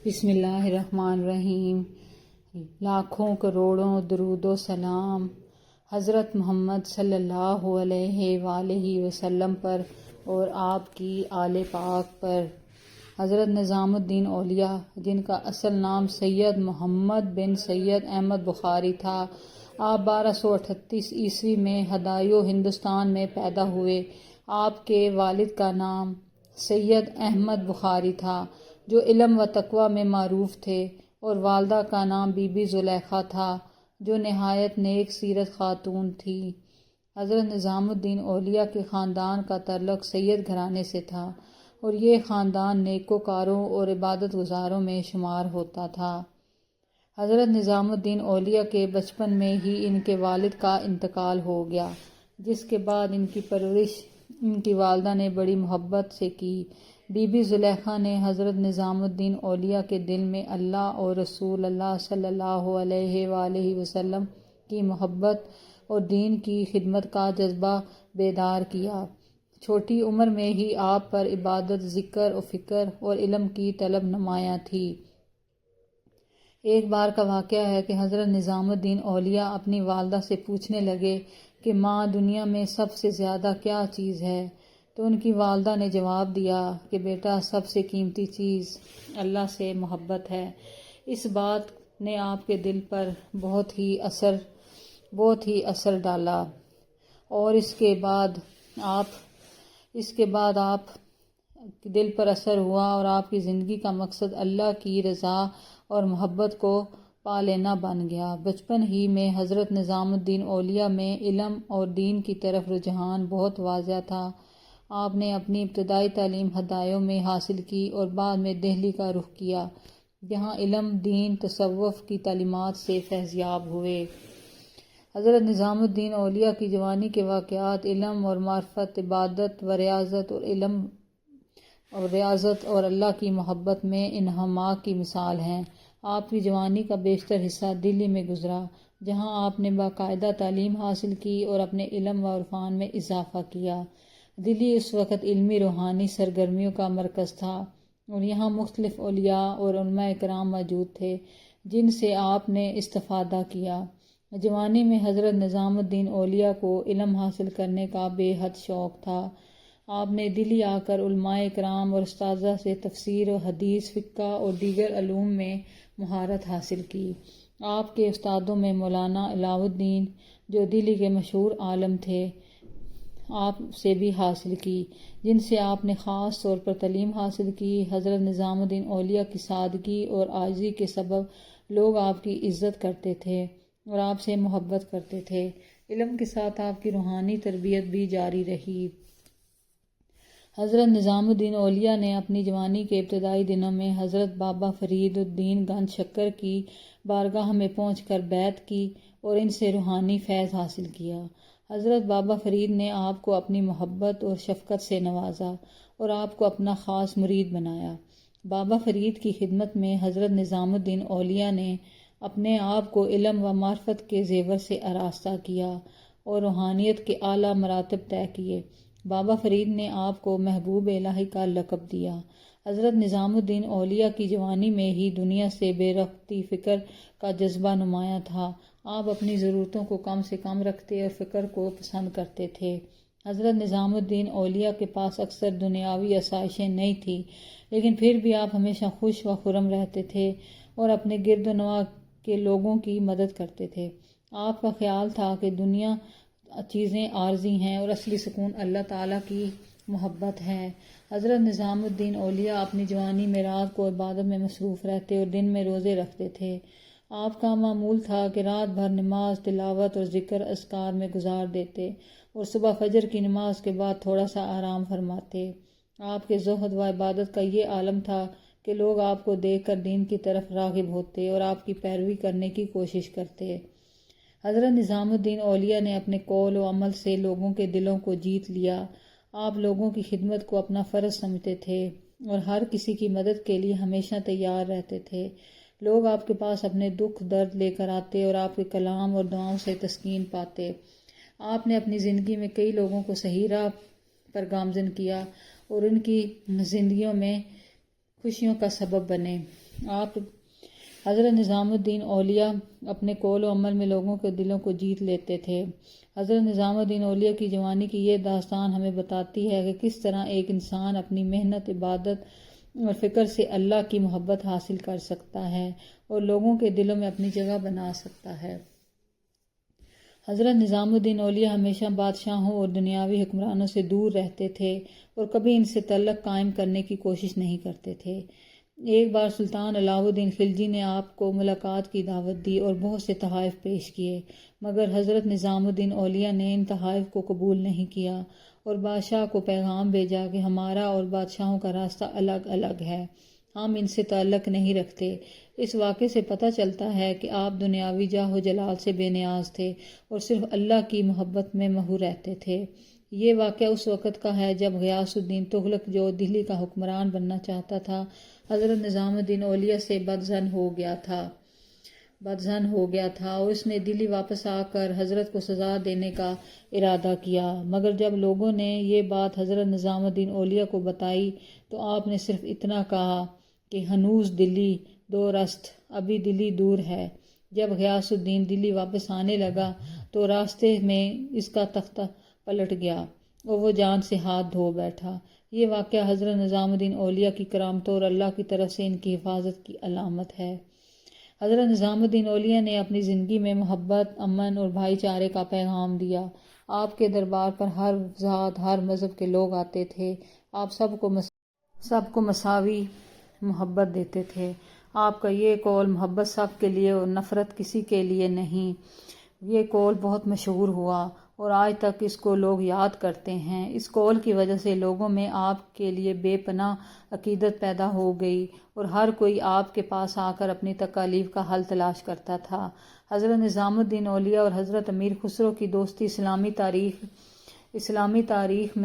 بسم اللہ الرحمن الرحیم۔ لاکھوں کروڑوں درود و سلام حضرت محمد صلی اللہ علیہ وآلہ وسلم پر اور آپ کی آل پاک پر۔ حضرت نظام الدین اولیاء، جن کا اصل نام سید محمد بن سید احمد بخاری تھا، آپ 1238 عیسوی میں ہدایو ہندوستان میں پیدا ہوئے۔ آپ کے والد کا نام سید احمد بخاری تھا، جو علم و تقوی میں معروف تھے، اور والدہ کا نام بی بی زلیخا تھا، جو نہایت نیک سیرت خاتون تھی۔ حضرت نظام الدین اولیاء کے خاندان کا تعلق سید گھرانے سے تھا، اور یہ خاندان نیکوکاروں اور عبادت گزاروں میں شمار ہوتا تھا۔ حضرت نظام الدین اولیاء کے بچپن میں ہی ان کے والد کا انتقال ہو گیا، جس کے بعد ان کی پرورش ان کی والدہ نے بڑی محبت سے کی۔ بی بی زلیخا نے حضرت نظام الدین اولیاء کے دل میں اللہ اور رسول اللہ صلی اللہ علیہ وآلہ وسلم کی محبت اور دین کی خدمت کا جذبہ بیدار کیا۔ چھوٹی عمر میں ہی آپ پر عبادت، ذکر و فکر اور علم کی طلب نمایاں تھی۔ ایک بار کا واقعہ ہے کہ حضرت نظام الدین اولیاء اپنی والدہ سے پوچھنے لگے کہ ماں، دنیا میں سب سے زیادہ کیا چیز ہے؟ تو ان کی والدہ نے جواب دیا کہ بیٹا، سب سے قیمتی چیز اللہ سے محبت ہے۔ اس بات نے آپ کے دل پر بہت ہی اثر ڈالا، اور اس کے بعد آپ دل پر اثر ہوا، اور آپ کی زندگی کا مقصد اللہ کی رضا اور محبت کو پا لینا بن گیا۔ بچپن ہی میں حضرت نظام الدین اولیاء میں علم اور دین کی طرف رجحان بہت واضح تھا۔ آپ نے اپنی ابتدائی تعلیم ہدایوں میں حاصل کی اور بعد میں دہلی کا رخ کیا، جہاں علم، دین، تصوف کی تعلیمات سے فیضیاب ہوئے۔ حضرت نظام الدین اولیاء کی جوانی کے واقعات علم اور معرفت، عبادت و ریاضت اور اللہ کی محبت میں انہماک کی مثال ہیں۔ آپ کی جوانی کا بیشتر حصہ دلی میں گزرا، جہاں آپ نے باقاعدہ تعلیم حاصل کی اور اپنے علم و عرفان میں اضافہ کیا۔ دلی اس وقت علمی روحانی سرگرمیوں کا مرکز تھا، اور یہاں مختلف اولیاء اور علماء کرام موجود تھے، جن سے آپ نے استفادہ کیا۔ جوانی میں حضرت نظام الدین اولیاء کو علم حاصل کرنے کا بے حد شوق تھا۔ آپ نے دلی آ کر علماء کرام اور اساتذہ سے تفسیر و حدیث، فقہ اور دیگر علوم میں مہارت حاصل کی۔ آپ کے استادوں میں مولانا علاء الدین، جو دلی کے مشہور عالم تھے، آپ سے بھی حاصل کی، جن سے آپ نے خاص طور پر تعلیم حاصل کی۔ حضرت نظام الدین اولیاء کی سادگی اور عاجزی کے سبب لوگ آپ کی عزت کرتے تھے اور آپ سے محبت کرتے تھے۔ علم کے ساتھ آپ کی روحانی تربیت بھی جاری رہی۔ حضرت نظام الدین اولیاء نے اپنی جوانی کے ابتدائی دنوں میں حضرت بابا فرید الدین گنج شکر کی بارگاہ میں پہنچ کر بیعت کی اور ان سے روحانی فیض حاصل کیا۔ حضرت بابا فرید نے آپ کو اپنی محبت اور شفقت سے نوازا اور آپ کو اپنا خاص مرید بنایا۔ بابا فرید کی خدمت میں حضرت نظام الدین اولیاء نے اپنے آپ کو علم و معرفت کے زیور سے آراستہ کیا اور روحانیت کے اعلیٰ مراتب طے کیے۔ بابا فرید نے آپ کو محبوب الہی کا لقب دیا۔ حضرت نظام الدین اولیاء کی جوانی میں ہی دنیا سے بے رغبتی فکر کا جذبہ نمایاں تھا۔ آپ اپنی ضرورتوں کو کم سے کم رکھتے اور فکر کو پسند کرتے تھے۔ حضرت نظام الدین اولیاء کے پاس اکثر دنیاوی آسائشیں نہیں تھیں، لیکن پھر بھی آپ ہمیشہ خوش و خرم رہتے تھے اور اپنے گرد و نواح کے لوگوں کی مدد کرتے تھے۔ آپ کا خیال تھا کہ دنیا چیزیں عارضی ہیں اور اصلی سکون اللہ تعالیٰ کی محبت ہے۔ حضرت نظام الدین اولیاء اپنی جوانی میں رات کو عبادت میں مصروف رہتے اور دن میں روزے رکھتے تھے۔ آپ کا معمول تھا کہ رات بھر نماز، تلاوت اور ذکر اذکار میں گزار دیتے اور صبح فجر کی نماز کے بعد تھوڑا سا آرام فرماتے۔ آپ کے زہد و عبادت کا یہ عالم تھا کہ لوگ آپ کو دیکھ کر دین کی طرف راغب ہوتے اور آپ کی پیروی کرنے کی کوشش کرتے۔ حضرت نظام الدین اولیاء نے اپنے قول و عمل سے لوگوں کے دلوں کو جیت لیا۔ آپ لوگوں کی خدمت کو اپنا فرض سمجھتے تھے اور ہر کسی کی مدد کے لیے ہمیشہ تیار رہتے تھے۔ لوگ آپ کے پاس اپنے دکھ درد لے کر آتے اور آپ کے کلام اور دعاؤں سے تسکین پاتے۔ آپ نے اپنی زندگی میں کئی لوگوں کو صحیح راہ پر گامزن کیا اور ان کی زندگیوں میں خوشیوں کا سبب بنے۔ آپ حضرت نظام الدین اولیاء اپنے قول و عمل میں لوگوں کے دلوں کو جیت لیتے تھے۔ حضرت نظام الدین اولیاء کی جوانی کی یہ داستان ہمیں بتاتی ہے کہ کس طرح ایک انسان اپنی محنت، عبادت اور فکر سے اللہ کی محبت حاصل کر سکتا ہے اور لوگوں کے دلوں میں اپنی جگہ بنا سکتا ہے۔ حضرت نظام الدین اولیاء ہمیشہ بادشاہوں اور دنیاوی حکمرانوں سے دور رہتے تھے اور کبھی ان سے تعلق قائم کرنے کی کوشش نہیں کرتے تھے۔ ایک بار سلطان علاؤ الدین خلجی نے آپ کو ملاقات کی دعوت دی اور بہت سے تحائف پیش کیے، مگر حضرت نظام الدین اولیاء نے ان تحائف کو قبول نہیں کیا اور بادشاہ کو پیغام بھیجا کہ ہمارا اور بادشاہوں کا راستہ الگ الگ ہے، ہم ان سے تعلق نہیں رکھتے۔ اس واقعے سے پتہ چلتا ہے کہ آپ دنیاوی جاہ و جلال سے بے نیاز تھے اور صرف اللہ کی محبت میں مہو رہتے تھے۔ یہ واقعہ اس وقت کا ہے جب غیاث الدین تغلق، جو دہلی کا حکمران بننا چاہتا تھا، حضرت نظام الدین اولیاء سے بدظن ہو گیا تھا اور اس نے دلی واپس آ کر حضرت کو سزا دینے کا ارادہ کیا، مگر جب لوگوں نے یہ بات حضرت نظام الدین اولیاء کو بتائی تو آپ نے صرف اتنا کہا کہ ہنوز دلی دور است، ابھی دلی دور ہے۔ جب غیاث الدین دلی واپس آنے لگا تو راستے میں اس کا تختہ پلٹ گیا اور وہ جان سے ہاتھ دھو بیٹھا۔ یہ واقعہ حضرت نظام الدین اولیاء کی کرامتوں اور اللہ کی طرف سے ان کی حفاظت کی علامت ہے۔ حضرت نظام الدین اولیاء نے اپنی زندگی میں محبت، امن اور بھائی چارے کا پیغام دیا۔ آپ کے دربار پر ہر ذات، ہر مذہب کے لوگ آتے تھے۔ آپ سب کو مساوی محبت دیتے تھے۔ آپ کا یہ قول محبت سب کے لیے اور نفرت کسی کے لیے نہیں، یہ قول بہت مشہور ہوا اور آج تک اس کو لوگ یاد کرتے ہیں۔ اس قول کی وجہ سے لوگوں میں آپ کے لیے بے پناہ عقیدت پیدا ہو گئی اور ہر کوئی آپ کے پاس آ کر اپنی تکالیف کا حل تلاش کرتا تھا۔ حضرت نظام الدین اولیاء اور حضرت امیر خسرو کی دوستی اسلامی تاریخ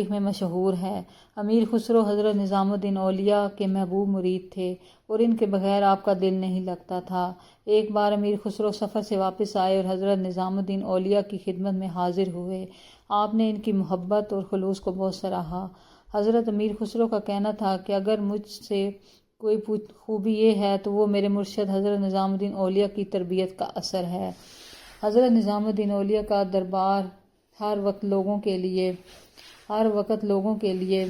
میں مشہور ہے۔ امیر خسرو حضرت نظام الدین اولیاء کے محبوب مرید تھے اور ان کے بغیر آپ کا دل نہیں لگتا تھا۔ ایک بار امیر خسرو سفر سے واپس آئے اور حضرت نظام الدین اولیاء کی خدمت میں حاضر ہوئے۔ آپ نے ان کی محبت اور خلوص کو بہت سراہا۔ حضرت امیر خسرو کا کہنا تھا کہ اگر مجھ سے کوئی خوبی یہ ہے تو وہ میرے مرشد حضرت نظام الدین اولیاء کی تربیت کا اثر ہے۔ حضرت نظام الدین اولیاء کا دربار ہر وقت لوگوں کے لیے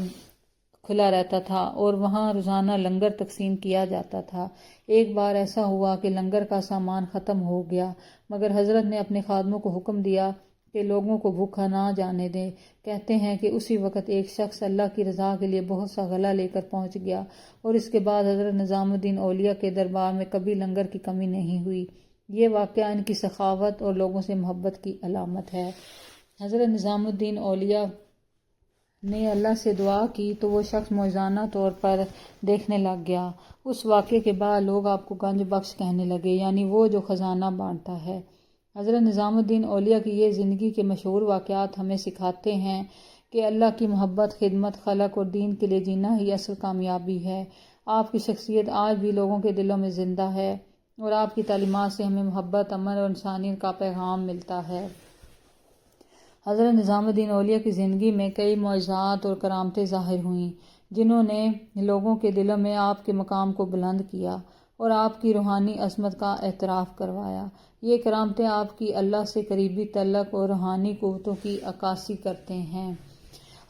کھلا رہتا تھا اور وہاں روزانہ لنگر تقسیم کیا جاتا تھا۔ ایک بار ایسا ہوا کہ لنگر کا سامان ختم ہو گیا، مگر حضرت نے اپنے خادموں کو حکم دیا کہ لوگوں کو بھوکا نہ جانے دیں۔ کہتے ہیں کہ اسی وقت ایک شخص اللہ کی رضا کے لیے بہت سا غلہ لے کر پہنچ گیا اور اس کے بعد حضرت نظام الدین اولیاء کے دربار میں کبھی لنگر کی کمی نہیں ہوئی۔ یہ واقعہ ان کی سخاوت اور لوگوں سے محبت کی علامت ہے۔ حضرت نظام الدین اولیاء نے اللہ سے دعا کی تو وہ شخص معجزانہ طور پر دیکھنے لگ گیا۔ اس واقعے کے بعد لوگ آپ کو گنج بخش کہنے لگے، یعنی وہ جو خزانہ بانٹتا ہے۔ حضرت نظام الدین اولیاء کی یہ زندگی کے مشہور واقعات ہمیں سکھاتے ہیں کہ اللہ کی محبت، خدمت، خلق اور دین کے لیے جینا ہی اصل کامیابی ہے۔ آپ کی شخصیت آج بھی لوگوں کے دلوں میں زندہ ہے اور آپ کی تعلیمات سے ہمیں محبت، امن اور انسانیت کا پیغام ملتا ہے۔ حضرت نظام الدین اولیاء کی زندگی میں کئی معجزات اور کرامتیں ظاہر ہوئیں جنہوں نے لوگوں کے دلوں میں آپ کے مقام کو بلند کیا اور آپ کی روحانی عظمت کا اعتراف کروایا۔ یہ کرامتیں آپ کی اللہ سے قریبی تعلق اور روحانی قوتوں کی عکاسی کرتے ہیں۔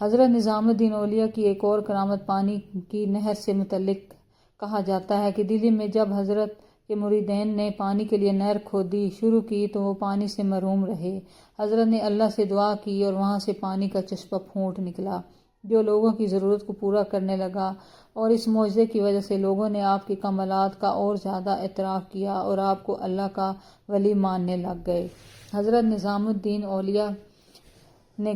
حضرت نظام الدین اولیاء کی ایک اور کرامت پانی کی نہر سے متعلق کہا جاتا ہے کہ دلی میں جب حضرت کے مریدین نے پانی کے لیے نہر کھودی شروع کی تو وہ پانی سے محروم رہے۔ حضرت نے اللہ سے دعا کی اور وہاں سے پانی کا چشمہ پھوٹ نکلا جو لوگوں کی ضرورت کو پورا کرنے لگا، اور اس معجزے کی وجہ سے لوگوں نے آپ کے کمالات کا اور زیادہ اعتراف کیا اور آپ کو اللہ کا ولی ماننے لگ گئے۔ حضرت نظام الدین اولیاء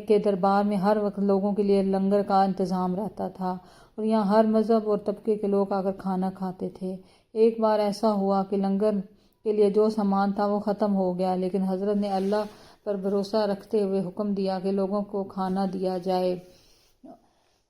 کے دربار میں ہر وقت لوگوں کے لیے لنگر کا انتظام رہتا تھا اور یہاں ہر مذہب اور طبقے کے لوگ آ کر کھانا کھاتے تھے۔ ایک بار ایسا ہوا کہ لنگر کے لیے جو سامان تھا وہ ختم ہو گیا، لیکن حضرت نے اللہ پر بھروسہ رکھتے ہوئے حکم دیا کہ لوگوں کو کھانا دیا جائے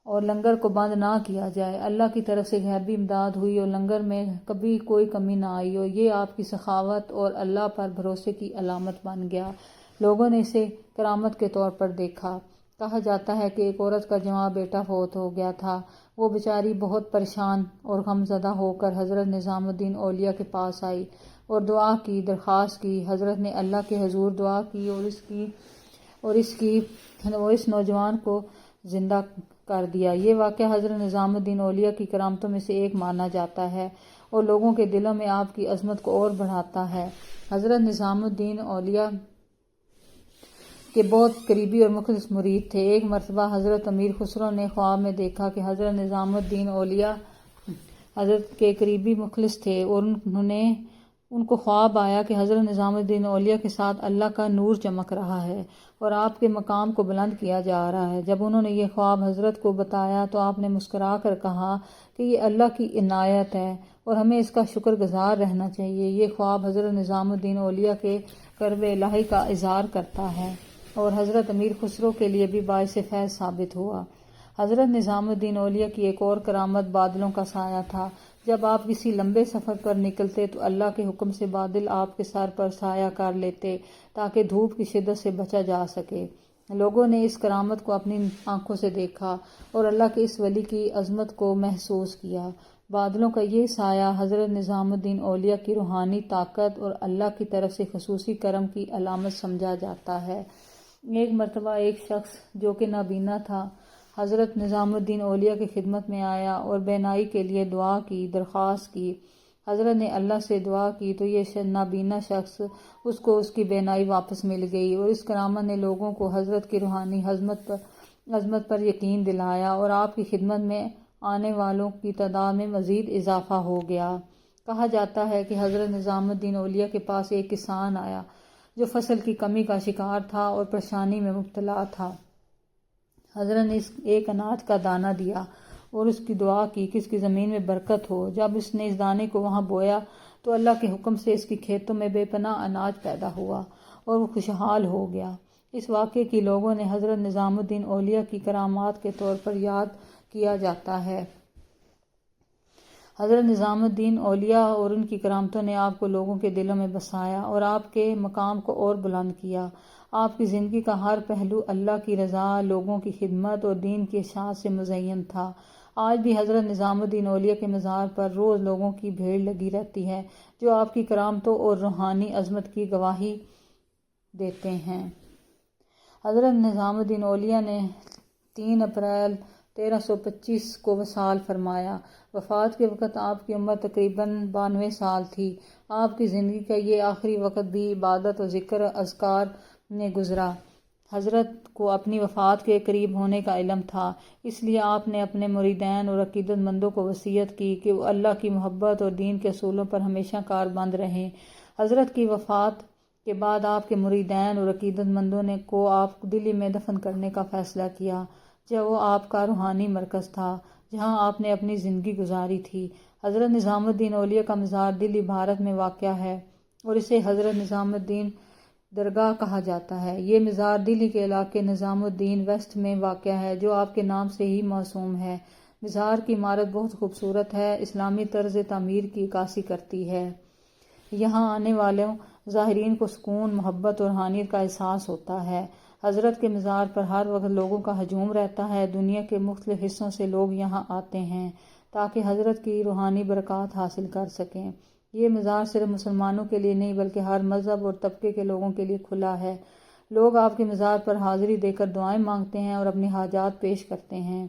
اور لنگر کو بند نہ کیا جائے۔ اللہ کی طرف سے غیبی امداد ہوئی اور لنگر میں کبھی کوئی کمی نہ آئی اور یہ آپ کی سخاوت اور اللہ پر بھروسے کی علامت بن گیا۔ لوگوں نے اسے کرامت کے طور پر دیکھا۔ کہا جاتا ہے کہ ایک عورت کا جواں بیٹا فوت ہو گیا تھا۔ وہ بیچاری بہت پریشان اور غمزدہ ہو کر حضرت نظام الدین اولیاء کے پاس آئی اور دعا کی، درخواست کی۔ حضرت نے اللہ کے حضور دعا کی اور اس نوجوان کو زندہ کر دیا۔ یہ واقعہ حضرت نظام الدین اولیاء کی کرامتوں میں سے ایک مانا جاتا ہے اور لوگوں کے دلوں میں آپ کی عظمت کو اور بڑھاتا ہے۔ حضرت نظام الدین اولیاء کے بہت قریبی اور مخلص مرید تھے۔ ایک مرتبہ حضرت امیر خسرو نے خواب میں دیکھا کہ حضرت نظام الدین اولیاء حضرت کے قریبی مخلص تھے اور ان کو خواب آیا کہ حضرت نظام الدین اولیاء کے ساتھ اللہ کا نور چمک رہا ہے اور آپ کے مقام کو بلند کیا جا رہا ہے۔ جب انہوں نے یہ خواب حضرت کو بتایا تو آپ نے مسکرا کر کہا کہ یہ اللہ کی عنایت ہے اور ہمیں اس کا شکر گزار رہنا چاہیے۔ یہ خواب حضرت نظام الدین اولیاء کے کرب الہی کا اظہار کرتا ہے اور حضرت امیر خسرو کے لیے بھی باعث فیض ثابت ہوا۔ حضرت نظام الدین اولیاء کی ایک اور کرامت بادلوں کا سایہ تھا۔ جب آپ کسی لمبے سفر پر نکلتے تو اللہ کے حکم سے بادل آپ کے سر پر سایہ کر لیتے تاکہ دھوپ کی شدت سے بچا جا سکے۔ لوگوں نے اس کرامت کو اپنی آنکھوں سے دیکھا اور اللہ کے اس ولی کی عظمت کو محسوس کیا۔ بادلوں کا یہ سایہ حضرت نظام الدین اولیاء کی روحانی طاقت اور اللہ کی طرف سے خصوصی کرم کی علامت سمجھا جاتا ہے۔ ایک مرتبہ ایک شخص جو کہ نابینا تھا حضرت نظام الدین اولیاء کی خدمت میں آیا اور بینائی کے لیے دعا کی، درخواست کی۔ حضرت نے اللہ سے دعا کی تو یہ نابینا شخص اس کو اس کی بینائی واپس مل گئی اور اس کرامت نے لوگوں کو حضرت کی روحانی عظمت پر یقین دلایا اور آپ کی خدمت میں آنے والوں کی تعداد میں مزید اضافہ ہو گیا۔ کہا جاتا ہے کہ حضرت نظام الدین اولیاء کے پاس ایک کسان آیا جو فصل کی کمی کا شکار تھا اور پریشانی میں مبتلا تھا۔ حضرت نے ایک اناج کا دانہ دیا اور اس کی دعا کی کہ اس کی زمین میں برکت ہو۔ جب اس نے اس دانے کو وہاں بویا تو اللہ کے حکم سے اس کی کھیتوں میں بے پناہ اناج پیدا ہوا اور وہ خوشحال ہو گیا۔ اس واقعے کی لوگوں نے حضرت نظام الدین اولیاء کی کرامات کے طور پر یاد کیا جاتا ہے۔ حضرت نظام الدین اولیاء اور ان کی کرامتوں نے آپ کو لوگوں کے دلوں میں بسایا اور آپ کے مقام کو اور بلند کیا۔ آپ کی زندگی کا ہر پہلو اللہ کی رضا، لوگوں کی خدمت اور دین کی اشاعت سے مزین تھا۔ آج بھی حضرت نظام الدین اولیاء کے مزار پر روز لوگوں کی بھیڑ لگی رہتی ہے جو آپ کی کرامتوں اور روحانی عظمت کی گواہی دیتے ہیں۔ حضرت نظام الدین اولیاء نے 3 اپریل 1325 کو وصال فرمایا۔ وفات کے وقت آپ کی عمر تقریباً 92 سال تھی۔ آپ کی زندگی کا یہ آخری وقت بھی عبادت و ذکر اذکار میں گزرا۔ حضرت کو اپنی وفات کے قریب ہونے کا علم تھا، اس لیے آپ نے اپنے مریدین اور عقیدت مندوں کو وصیت کی کہ وہ اللہ کی محبت اور دین کے اصولوں پر ہمیشہ کاربند رہیں۔ حضرت کی وفات کے بعد آپ کے مریدین اور عقیدت مندوں نے کو آپ دلی میں دفن کرنے کا فیصلہ کیا، جو وہ آپ کا روحانی مرکز تھا جہاں آپ نے اپنی زندگی گزاری تھی۔ حضرت نظام الدین اولیاء کا مزار دلی بھارت میں واقع ہے اور اسے حضرت نظام الدین درگاہ کہا جاتا ہے۔ یہ مزار دلی کے علاقے نظام الدین ویسٹ میں واقع ہے جو آپ کے نام سے ہی موسوم ہے۔ مزار کی عمارت بہت خوبصورت ہے، اسلامی طرز تعمیر کی عکاسی کرتی ہے۔ یہاں آنے والوں زائرین کو سکون، محبت اور روحانیت کا احساس ہوتا ہے۔ حضرت کے مزار پر ہر وقت لوگوں کا ہجوم رہتا ہے۔ دنیا کے مختلف حصوں سے لوگ یہاں آتے ہیں تاکہ حضرت کی روحانی برکات حاصل کر سکیں۔ یہ مزار صرف مسلمانوں کے لیے نہیں بلکہ ہر مذہب اور طبقے کے لوگوں کے لیے کھلا ہے۔ لوگ آپ کے مزار پر حاضری دے کر دعائیں مانگتے ہیں اور اپنی حاجات پیش کرتے ہیں۔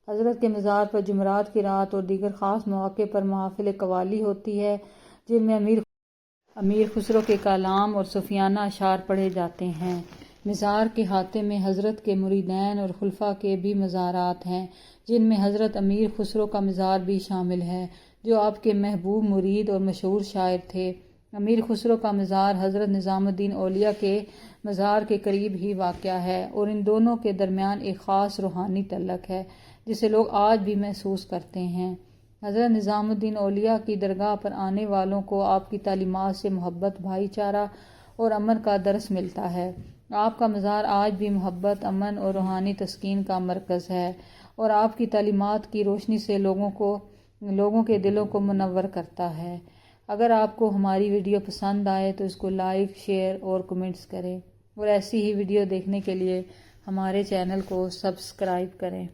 حضرت کے مزار پر جمعرات کی رات اور دیگر خاص مواقع پر محافل قوالی ہوتی ہے جن میں امیر خسرو کے کلام اور صوفیانہ اشعار پڑھے جاتے ہیں۔ مزار کے احاطے میں حضرت کے مریدین اور خلفاء کے بھی مزارات ہیں جن میں حضرت امیر خسرو کا مزار بھی شامل ہے جو آپ کے محبوب مرید اور مشہور شاعر تھے۔ امیر خسرو کا مزار حضرت نظام الدین اولیاء کے مزار کے قریب ہی واقع ہے اور ان دونوں کے درمیان ایک خاص روحانی تعلق ہے جسے لوگ آج بھی محسوس کرتے ہیں۔ حضرت نظام الدین اولیاء کی درگاہ پر آنے والوں کو آپ کی تعلیمات سے محبت، بھائی چارہ اور امن کا درس ملتا ہے۔ آپ کا مزار آج بھی محبت، امن اور روحانی تسکین کا مرکز ہے اور آپ کی تعلیمات کی روشنی سے لوگوں کے دلوں کو منور کرتا ہے۔ اگر آپ کو ہماری ویڈیو پسند آئے تو اس کو لائک، شیئر اور کمنٹس کریں اور ایسی ہی ویڈیو دیکھنے کے لیے ہمارے چینل کو سبسکرائب کریں۔